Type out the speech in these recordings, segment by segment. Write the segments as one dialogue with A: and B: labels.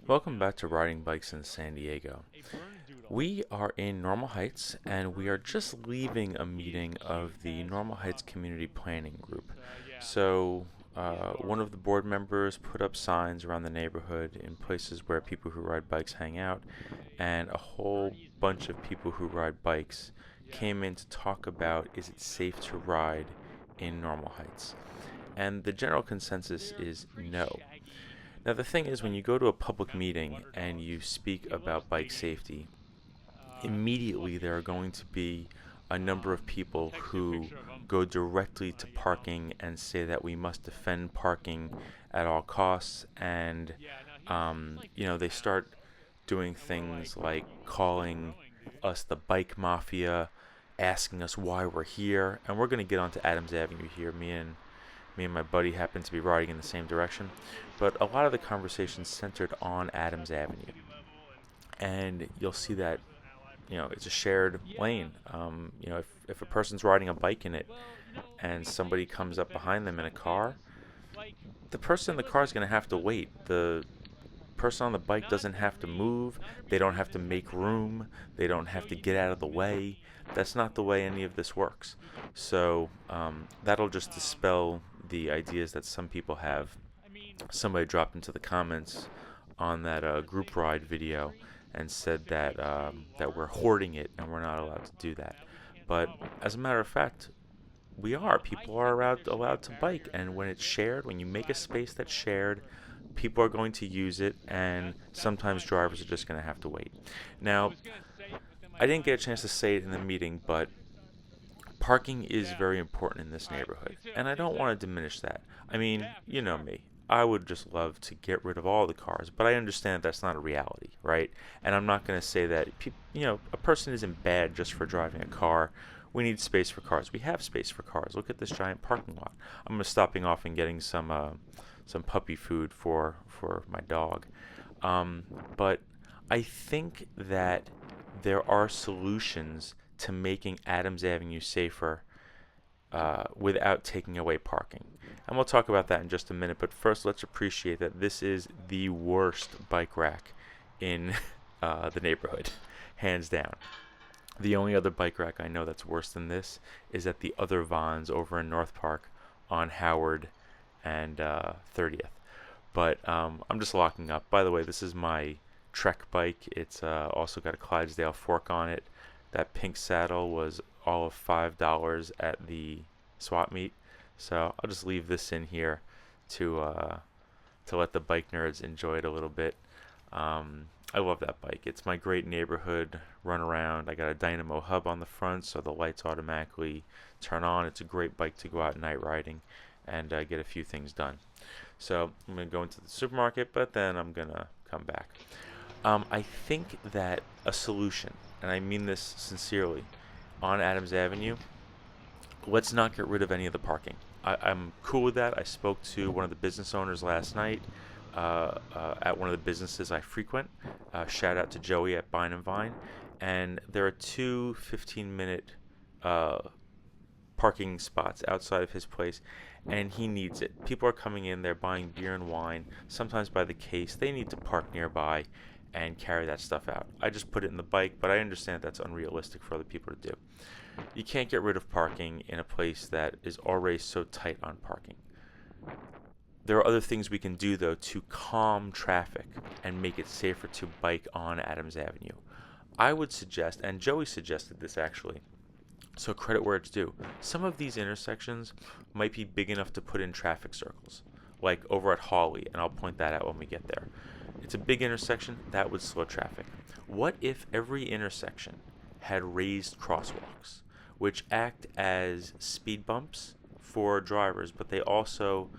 A: Welcome back to Riding Bikes in San Diego. We are in Normal Heights and we are just leaving a meeting of the Normal Heights Community Planning Group. One of the board members put up signs around the neighborhood in places where people who ride bikes hang out, and a whole bunch of people who ride bikes came in to talk about, is it safe to ride in Normal Heights? And the general consensus is no. Now, the thing is, when you go to a public meeting and you speak about bike safety, immediately there are going to be a number of people who go directly to parking and say that we must defend parking at all costs. And, they start doing things like calling us the bike mafia, asking us why we're here. And we're going to get onto Adams Avenue here. Me and my buddy happen to be riding in the same direction, but a lot of the conversation centered on Adams Avenue. And you'll see that, it's a shared lane. If a person's riding a bike in it and somebody comes up behind them in a car, the person in the car is going to have to wait. The person on the bike doesn't have to move, they don't have to make room, they don't have to get out of the way. That's not the way any of this works. So that'll just dispel the ideas that some people have. Somebody dropped into the comments on that group ride video and said that we're hoarding it and we're not allowed to do that. But as a matter of fact, we are. People are allowed to bike, and when it's shared, when you make a space that's shared, people are going to use it, and sometimes drivers are just going to have to wait. Now, I didn't get a chance to say it in the meeting, but parking is very important in this neighborhood, and I don't want to diminish that. I mean, you know me. I would just love to get rid of all the cars, but I understand that's not a reality, right? And I'm not going to say that a person isn't bad just for driving a car. We need space for cars. We have space for cars. Look at this giant parking lot. I'm going to stopping off and getting some puppy food for my dog. But I think that there are solutions to making Adams Avenue safer without taking away parking. And we'll talk about that in just a minute. But first, let's appreciate that this is the worst bike rack in the neighborhood, hands down. The only other bike rack I know that's worse than this is at the other Vons over in North Park on Howard and 30th. But I'm just locking up. By the way, this is my Trek bike. It's also got a Clydesdale fork on it. That pink saddle was all of $5 at the swap meet. So I'll just leave this in here to let the bike nerds enjoy it a little bit. I love that bike. It's my great neighborhood run around. I got a dynamo hub on the front, so the lights automatically turn on. It's a great bike to go out night riding and get a few things done. So I'm going to go into the supermarket, but then I'm going to come back. I think that a solution, and I mean this sincerely, on Adams Avenue, let's not get rid of any of the parking. I'm cool with that. I spoke to one of the business owners last night at one of the businesses I frequent. Shout out to Joey at Bine and Vine. And there are two 15-minute parking spots outside of his place, and he needs it. People are coming in, they're buying beer and wine, sometimes by the case. They need to park nearby and carry that stuff out. I just put it in the bike, but I understand that's unrealistic for other people to do. You can't get rid of parking in a place that is already so tight on parking. There are other things we can do, though, to calm traffic and make it safer to bike on Adams Avenue. I would suggest, and Joey suggested this actually, so credit where it's due, some of these intersections might be big enough to put in traffic circles, like over at Hawley, and I'll point that out when we get there. It's a big intersection, that would slow traffic. What if every intersection had raised crosswalks, which act as speed bumps for drivers, but they also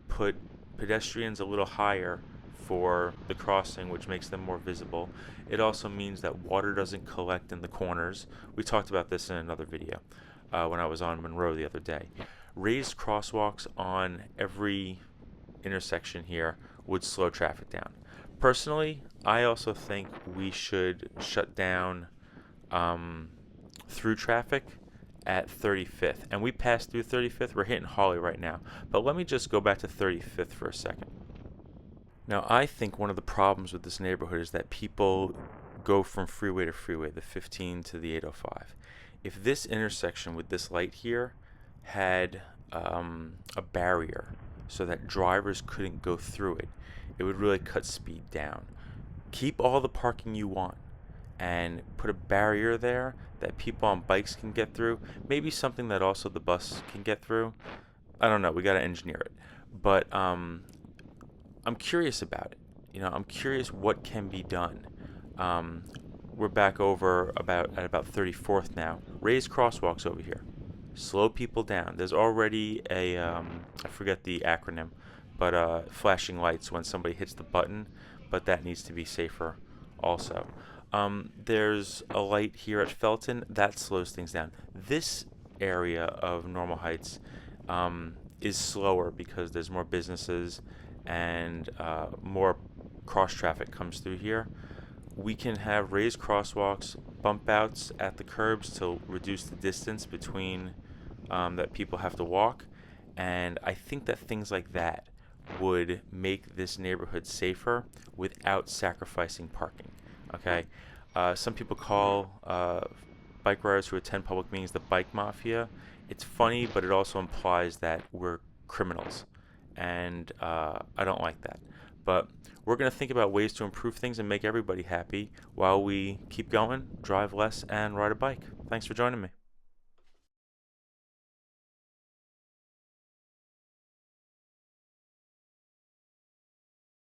A: put pedestrians a little higher for the crossing, which makes them more visible. It also means that water doesn't collect in the corners. We talked about this in another video when I was on Monroe the other day. Raised crosswalks on every intersection here would slow traffic down. Personally, I also think we should shut down through traffic at 35th. And we passed through 35th. We're hitting Hawley right now. But let me just go back to 35th for a second. Now, I think one of the problems with this neighborhood is that people go from freeway to freeway, the 15 to the 805. If this intersection with this light here had a barrier so that drivers couldn't go through it, it would really cut speed down. Keep all the parking you want and put a barrier there that people on bikes can get through. Maybe something that also the bus can get through. I don't know. We got to engineer it. But I'm curious about it. I'm curious what can be done. Um, we're back over at about 34th now. Raise crosswalks over here. Slow people down. There's already I forget the acronym, but flashing lights when somebody hits the button, but that needs to be safer also. There's a light here at Felton that slows things down. This area of Normal Heights is slower because there's more businesses and more cross traffic comes through here. We can have raised crosswalks, bump outs at the curbs to reduce the distance between that people have to walk. And I think that things like that would make this neighborhood safer without sacrificing parking. Okay? Some people call bike riders who attend public meetings the bike mafia. It's funny, but it also implies that we're criminals. And I don't like that. But we're going to think about ways to improve things and make everybody happy while we keep going, drive less, and ride a bike. Thanks for joining me.